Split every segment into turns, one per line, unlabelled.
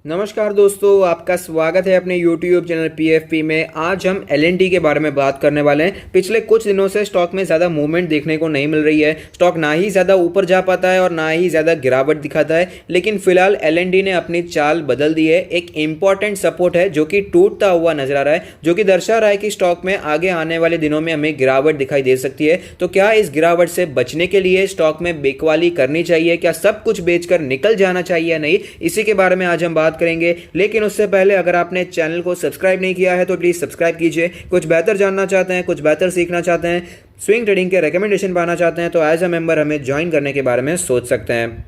नमस्कार दोस्तों, आपका स्वागत है अपने YouTube चैनल PFP में। आज हम LNT के बारे में बात करने वाले हैं। पिछले कुछ दिनों से स्टॉक में ज़्यादा मूवमेंट देखने को नहीं मिल रही है। स्टॉक ना ही ज़्यादा ऊपर जा पाता है और ना ही ज़्यादा गिरावट दिखाता है, लेकिन फिलहाल LNT ने अपनी चाल बदल दी है। एक इंपॉर्टेंट सपोर्ट है जो कि टूटता हुआ नजर आ रहा है, जो कि दर्शा रहा है कि स्टॉक में आगे आने वाले दिनों में हमें गिरावट दिखाई दे सकती है। तो क्या इस गिरावट से बचने के लिए स्टॉक में बिकवाली करनी चाहिए? क्या सब कुछ बेचकर निकल जाना चाहिए या नहीं? इसी के बारे में आज हम बात करेंगे। लेकिन उससे पहले अगर आपने चैनल को सब्सक्राइब नहीं किया है तो प्लीज सब्सक्राइब कीजिए। कुछ बेहतर जानना चाहते हैं, कुछ बेहतर सीखना चाहते हैं, स्विंग ट्रेडिंग के रिकमेंडेशन पाना चाहते हैं तो एज अ मेंबर हमें ज्वाइन करने के बारे में सोच सकते हैं।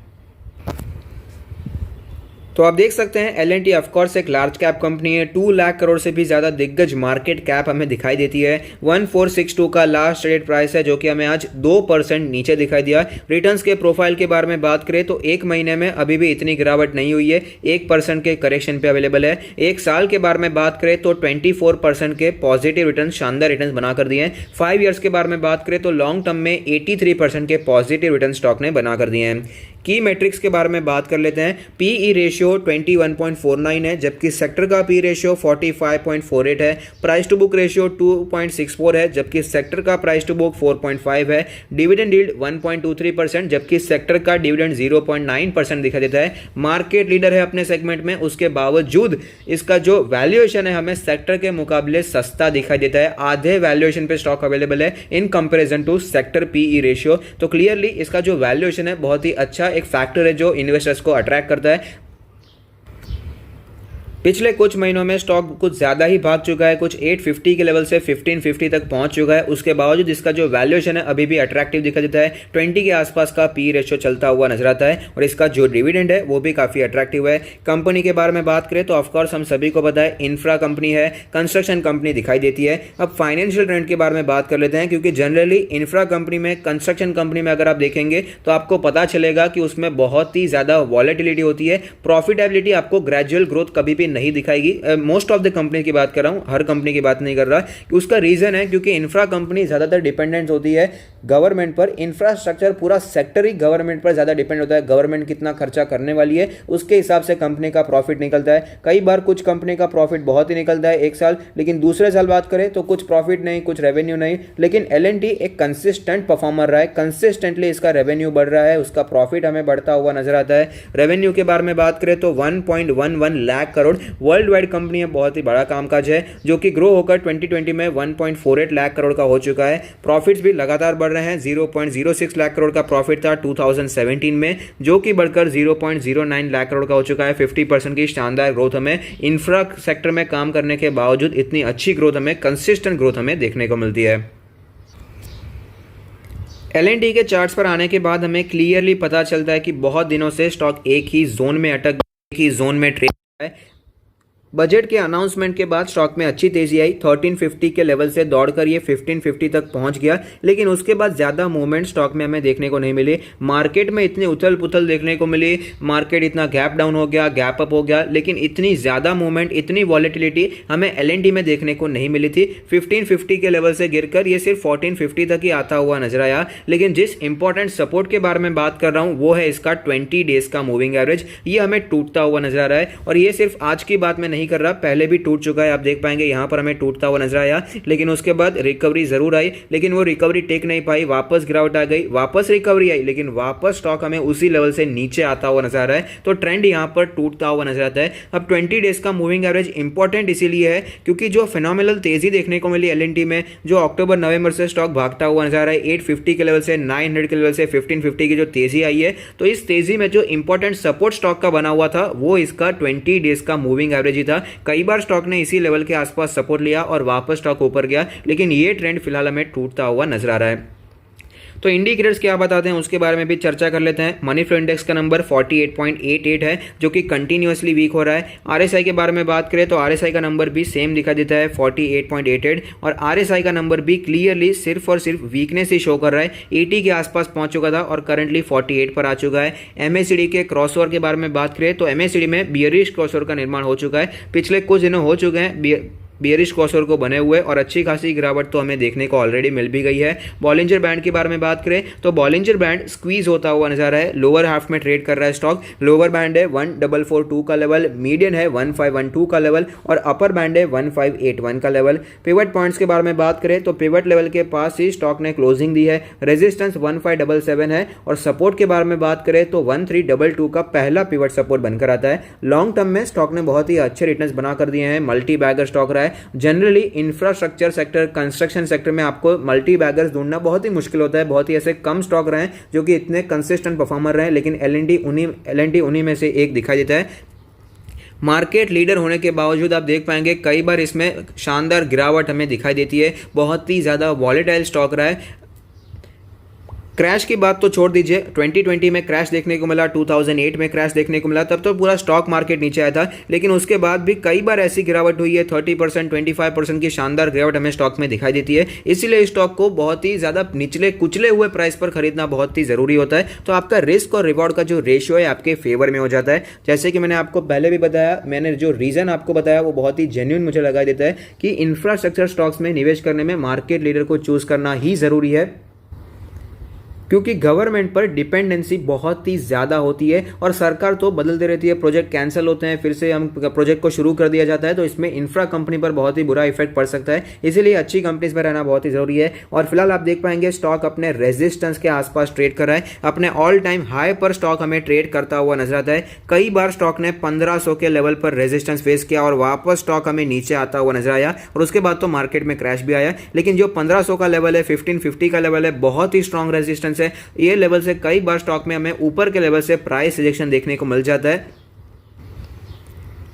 तो आप देख सकते हैं LNT ऑफकोर्स एक लार्ज कैप कंपनी है। 2 लाख करोड़ से भी ज़्यादा दिग्गज मार्केट कैप हमें दिखाई देती है। 1462 का लास्ट ट्रेडेड प्राइस है, जो कि हमें आज 2% नीचे दिखाई दिया। रिटर्न्स के प्रोफाइल के बारे में बात करें तो एक महीने में अभी भी इतनी गिरावट नहीं हुई है, 1% के करेक्शन पे अवेलेबल है। एक साल के बारे में बात करें तो 24% के पॉजिटिव रिटर्न, शानदार रिटर्न बना कर दिए हैं। 5 ईयर्स के बारे में बात करें तो लॉन्ग टर्म में 83% के पॉजिटिव रिटर्न स्टॉक ने बना कर दिए हैं। की मैट्रिक्स के बारे में बात कर लेते हैं। पीई रेशियो 21.49 है, जबकि सेक्टर का पी रेशियो 45.48 है। प्राइस टू बुक रेशियो 2.64 है, जबकि सेक्टर का प्राइस टू बुक 4.5 है। डिविडेंड यील्ड 1.23%, जबकि सेक्टर का डिविडेंड 0.9% दिखाई देता है। मार्केट लीडर है अपने सेगमेंट में, उसके बावजूद इसका जो वैल्यूएशन है हमें सेक्टर के मुकाबले सस्ता दिखाई देता है। आधे वैल्यूएशन पे स्टॉक अवेलेबल है in comparison to sector PE ratio. तो क्लियरली इसका जो वैल्यूएशन है बहुत ही अच्छा एक फैक्टर है जो इन्वेस्टर्स को अट्रैक्ट करता है। पिछले कुछ महीनों में स्टॉक कुछ ज़्यादा ही भाग चुका है, कुछ 850 के लेवल से 1550 तक पहुंच चुका है। उसके बावजूद इसका जो वैल्यूएशन है अभी भी अट्रैक्टिव दिखा देता है। 20 के आसपास का पी रेशियो चलता हुआ नजर आता है और इसका जो डिविडेंड है वो भी काफ़ी अट्रैक्टिव है। कंपनी के बारे में बात करें तो ऑफकोर्स हम सभी को पता है इंफ्रा कंपनी है, कंस्ट्रक्शन कंपनी दिखाई देती है। अब फाइनेंशियल ट्रेंड के बारे में बात कर लेते हैं, क्योंकि जनरली इंफ्रा कंपनी में, कंस्ट्रक्शन कंपनी में अगर आप देखेंगे तो आपको पता चलेगा कि उसमें बहुत ही ज़्यादा वॉलेटिलिटी होती है। प्रॉफिटेबिलिटी आपको ग्रेजुअल ग्रोथ कभी भी नहीं दिखाएगी। मोस्ट ऑफ द कंपनी की बात कर रहा हूं, हर कंपनी की बात नहीं कर रहा। कि उसका रीजन है क्योंकि इंफ्रा कंपनी ज्यादातर डिपेंडेंट होती है गवर्नमेंट पर। इंफ्रास्ट्रक्चर पूरा सेक्टर ही गवर्नमेंट पर ज्यादा डिपेंड होता है। गवर्नमेंट कितना खर्चा करने वाली है उसके हिसाब से कंपनी का प्रॉफिट निकलता है। कई बार कुछ कंपनी का प्रॉफिट बहुत ही निकलता है एक साल, लेकिन दूसरे साल बात करें तो कुछ प्रॉफिट नहीं, कुछ रेवेन्यू नहीं। लेकिन LNT एक कंसिस्टेंट परफॉर्मर रहा है, कंसिस्टेंटली इसका रेवेन्यू बढ़ रहा है, उसका प्रॉफिट हमें बढ़ता हुआ नजर आता है। रेवेन्यू के बारे में बात करें तो 1.11 lakh crore world wide company है, बहुत ही बड़ा कामकाज है, जो कि ग्रो होकर 2020 में 1.48 लाख करोड़ का हो चुका है। प्रॉफिट्स भी लगातार बढ़ रहे हैं। 0.06 लाख करोड़ का प्रॉफिट था 2017 में, जो कि बढ़कर 0.09 लाख करोड़ का हो चुका है। 50% की शानदार ग्रोथ हमें इंफ्रा सेक्टर में काम करने के बावजूद इतनी अच्छी ग्रोथ हमें, कंसिस्टेंट ग्रोथ हमें देखने को मिलती है। LNT के चार्ट्स पर आने के बाद हमें क्लियरली पता चलता है कि बहुत दिनों से स्टॉक एक ही जोन में अटक, एक ही जोन में ट्रेड है। बजट के अनाउंसमेंट के बाद स्टॉक में अच्छी तेजी आई। 1350 के लेवल से दौड़कर ये 1550 तक पहुंच गया, लेकिन उसके बाद ज्यादा मूवमेंट स्टॉक में हमें देखने को नहीं मिली। मार्केट में इतनी उथल पुथल देखने को मिली, मार्केट इतना गैप डाउन हो गया, गैप अप हो गया, लेकिन इतनी ज्यादा मूवमेंट, इतनी वॉलेटिलिटी हमें LNT में देखने को नहीं मिली थी। 1550 के लेवल से गिरकर ये सिर्फ 1450 तक ही आता हुआ नजर आया। लेकिन जिस इंपॉर्टेंट सपोर्ट के बारे में बात कर रहा हूं वो है इसका 20 डेज का मूविंग एवरेज। ये हमें टूटता हुआ नजर आ रहा है और ये सिर्फ आज की बात में नहीं कर रहा, पहले भी टूट चुका है। आप देख पाएंगे यहां पर हमें टूटता हुआ नजर आया, लेकिन उसके बाद रिकवरी जरूर आई, लेकिन वो रिकवरी टेक नहीं पाई, वापस गिरावट आ गई, वापस रिकवरी आई, लेकिन वापस स्टॉक हमें उसी लेवल से नीचे आता हुआ नजर आ रहा है। तो ट्रेंड यहां पर टूटता हुआ नजर आता है। अब 20 डेज का मूविंग एवरेज इंपॉर्टेंट इसीलिए है क्योंकि जो फिनोमिनल तेजी देखने को मिली LNT में, जो अक्टूबर नवंबर से स्टॉक भागता हुआ नजर आ रहा है 850 के लेवल से 900 के लेवल से 1550 की जो तेजी आई है, तो इस तेजी में जो इंपॉर्टेंट सपोर्ट स्टॉक का बना हुआ था वो इसका 20 डेज का मूविंग एवरेज ही था। कई बार स्टॉक ने इसी लेवल के आसपास सपोर्ट लिया और वापस स्टॉक ऊपर गया, लेकिन ये ट्रेंड फिलहाल हमें टूटता हुआ नजर आ रहा है। तो इंडिकेटर्स क्या बताते हैं उसके बारे में भी चर्चा कर लेते हैं। मनी फ्लो इंडेक्स का नंबर 48.88 है, जो कि कंटिन्यूअसली वीक हो रहा है। RSI के बारे में बात करें तो RSI का नंबर भी सेम दिखा देता है 48.88, और RSI का नंबर भी क्लियरली सिर्फ और सिर्फ वीकनेस ही शो कर रहा है। 80 के आसपास पहुंच चुका था और करंटली 48 पर आ चुका है। MACD के क्रॉसओवर के बारे में बात करें तो MACD में बियरिश क्रॉसओवर का निर्माण हो चुका है, पिछले कुछ दिनों हो चुके हैं। बियरिश क्रॉसओवर को बने हुए और अच्छी खासी गिरावट तो हमें देखने को ऑलरेडी मिल भी गई है। बॉलिंजर बैंड के बारे में बात करें तो बॉलिंजर बैंड स्क्वीज होता हुआ नजर आ रहा है, लोअर हाफ में ट्रेड कर रहा है स्टॉक। लोअर बैंड है 1442 का लेवल, मीडियन है 1512 का लेवल और अपर बैंड है 1581 का लेवल। पिवट पॉइंट्स के बारे में बात करें तो पिवट लेवल के पास ही स्टॉक ने क्लोजिंग दी है। रेजिस्टेंस 1577 है और सपोर्ट के बारे में बात करें तो 1322 का पहला पिवट सपोर्ट बनकर आता है। लॉन्ग टर्म में स्टॉक ने बहुत ही अच्छे रिटर्न्स बना कर दिए हैं, मल्टी बैगर स्टॉक रहा है। Generally infrastructure sector, construction sector में आपको मल्टी बैगर्स ढूंढना बहुत ही मुश्किल होता है, बहुत ही ऐसे कम स्टॉक रहे हैं जो कि इतने कंसिस्टेंट परफॉर्मर रहे, लेकिन एल&टी उन्हीं में से एक दिखाई देता है। मार्केट लीडर होने के बावजूद आप देख पाएंगे कई बार इसमें शानदार गिरावट हमें दिखाई देती है, बहुत ही ज़्यादा वॉलेटाइल स्टॉक रहा है। क्रैश की बात तो छोड़ दीजिए, 2020 में क्रैश देखने को मिला, 2008 में क्रैश देखने को मिला, तब तो पूरा स्टॉक मार्केट नीचे आया था, लेकिन उसके बाद भी कई बार ऐसी गिरावट हुई है, 30%, 25% की शानदार गिरावट हमें स्टॉक में दिखाई देती है। इसीलिए स्टॉक को बहुत ही ज़्यादा निचले कुचले हुए प्राइस पर खरीदना बहुत ही ज़रूरी होता है, तो आपका रिस्क और रिवॉर्ड का जो रेशियो है आपके फेवर में हो जाता है। जैसे कि मैंने आपको पहले भी बताया, मैंने जो रीज़न आपको बताया वो बहुत ही जेन्युइन मुझे लगा देता है कि इंफ्रास्ट्रक्चर स्टॉक्स में निवेश करने में मार्केट लीडर को चूज़ करना ही ज़रूरी है, क्योंकि गवर्नमेंट पर डिपेंडेंसी बहुत ही ज़्यादा होती है और सरकार तो बदलती रहती है, प्रोजेक्ट कैंसिल होते हैं, फिर से हम प्रोजेक्ट को शुरू कर दिया जाता है, तो इसमें इंफ्रा कंपनी पर बहुत ही बुरा इफेक्ट पड़ सकता है। इसीलिए अच्छी कंपनीज पर रहना बहुत ही ज़रूरी है। और फिलहाल आप देख पाएंगे स्टॉक अपने रेजिस्टेंस के आसपास ट्रेड कर रहा है, अपने ऑल टाइम हाई पर स्टॉक हमें ट्रेड करता हुआ नजर आता है। कई बार स्टॉक ने 1500 के लेवल पर रेजिस्टेंस फेस किया और वापस स्टॉक हमें नीचे आता हुआ नजर आया और उसके बाद तो मार्केट में क्रैश भी आया, लेकिन जो 1500 का लेवल है, 1550 का लेवल है, बहुत ही स्ट्रॉन्ग रेजिस्टेंस है। ये लेवल से कई बार स्टॉक में हमें ऊपर के लेवल से प्राइस रिजेक्शन देखने को मिल जाता है।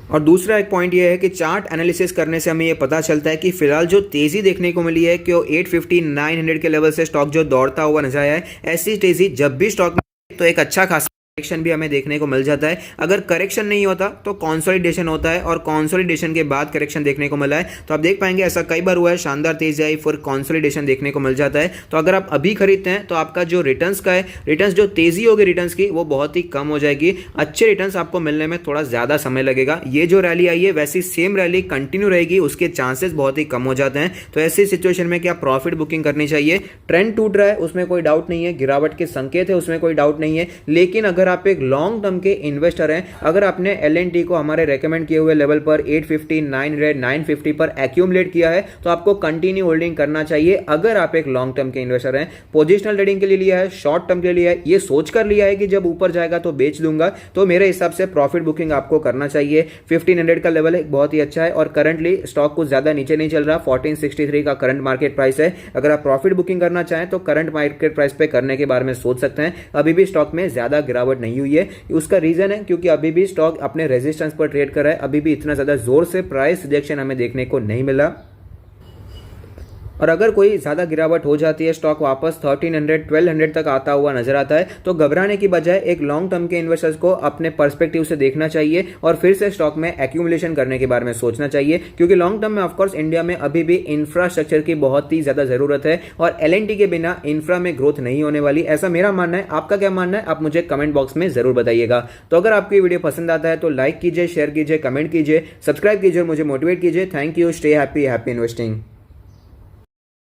और दूसरा एक पॉइंट ये है कि चार्ट एनालिसिस करने से हमें ये पता चलता है कि फिलहाल जो तेजी देखने को मिली है कि 850 900 के लेवल से स्टॉक जो दौड़ता हुआ नजर आया है, ऐसी तेजी जब भी स्टॉक में तो एक अच्छा खासा करेक्शन भी हमें देखने को मिल जाता है। अगर करेक्शन नहीं होता तो कंसोलिडेशन होता है और कंसोलिडेशन के बाद करेक्शन देखने को मिला है, तो आप देख पाएंगे ऐसा कई बार हुआ है, शानदार तेजी आई फिर कंसोलिडेशन देखने को मिल जाता है। तो अगर आप अभी खरीदते हैं तो आपका जो रिटर्न्स का है, रिटर्न्स जो तेजी होगी रिटर्न्स की वो बहुत ही कम हो जाएगी, अच्छे रिटर्न्स आपको मिलने में थोड़ा ज़्यादा समय लगेगा। ये जो रैली आई है वैसी सेम रैली कंटिन्यू रहेगी, उसके चांसेस बहुत ही कम हो जाते हैं। तो ऐसी सिचुएशन में क्या प्रॉफिट बुकिंग करनी चाहिए। ट्रेंड टूट रहा है उसमें कोई डाउट नहीं है, गिरावट के संकेत है उसमें कोई डाउट नहीं है, लेकिन अगर आप एक लॉन्ग के इन्वेस्टर हैं, अगर आपने एल&टी को हमारे रेकमेंड किए हुए लेवल पर 850 900 950 पर एक्यूमुलेट किया है तो आपको कंटिन्यू होल्डिंग करना चाहिए। अगर आप एक लॉन्ग टर्म के इन्वेस्टर हैं, पोजिशनल ट्रेडिंग के लिए लिया है, शॉर्ट टर्म के लिए लिया है, ये सोचकर लिया है कि जब ऊपर जाएगा तो बेच दूंगा, तो मेरे हिसाब से प्रॉफिट बुकिंग आपको करना चाहिए। 1500 का लेवल बहुत ही अच्छा है और करंटली स्टॉक कुछ ज्यादा नीचे नहीं चल रहा, 1463 का करंट मार्केट प्राइस है। अगर आप प्रॉफिट बुकिंग करना चाहें तो करंट मार्केट प्राइस पे करने के बारे में सोच सकते हैं। अभी भी स्टॉक में ज्यादा गिरावट नहीं हुई है, उसका रीजन है क्योंकि अभी भी स्टॉक अपने रेजिस्टेंस पर ट्रेड कर रहा है, अभी भी इतना ज्यादा जोर से प्राइस रिजेक्शन हमें देखने को नहीं मिला। और अगर कोई ज़्यादा गिरावट हो जाती है, स्टॉक वापस 1300 1200 तक आता हुआ नजर आता है, तो घबराने की बजाय एक लॉन्ग टर्म के इन्वेस्टर्स को अपने पर्सपेक्टिव से देखना चाहिए और फिर से स्टॉक में एक्यूमुलेशन करने के बारे में सोचना चाहिए, क्योंकि लॉन्ग टर्म में ऑफकोर्स इंडिया में अभी भी इंफ्रास्ट्रक्चर की बहुत ही ज़्यादा ज़रूरत है और एल&टी के बिना इंफ्रा में ग्रोथ नहीं होने वाली, ऐसा मेरा मानना है। आपका क्या मानना है आप मुझे कमेंट बॉक्स में ज़रूर बताइएगा। तो अगर आपको वीडियो पसंद आता है तो लाइक कीजिए, शेयर कीजिए, कमेंट कीजिए, सब्सक्राइब कीजिए और मुझे मोटिवेट कीजिए। Thank you, stay happy, happy investing.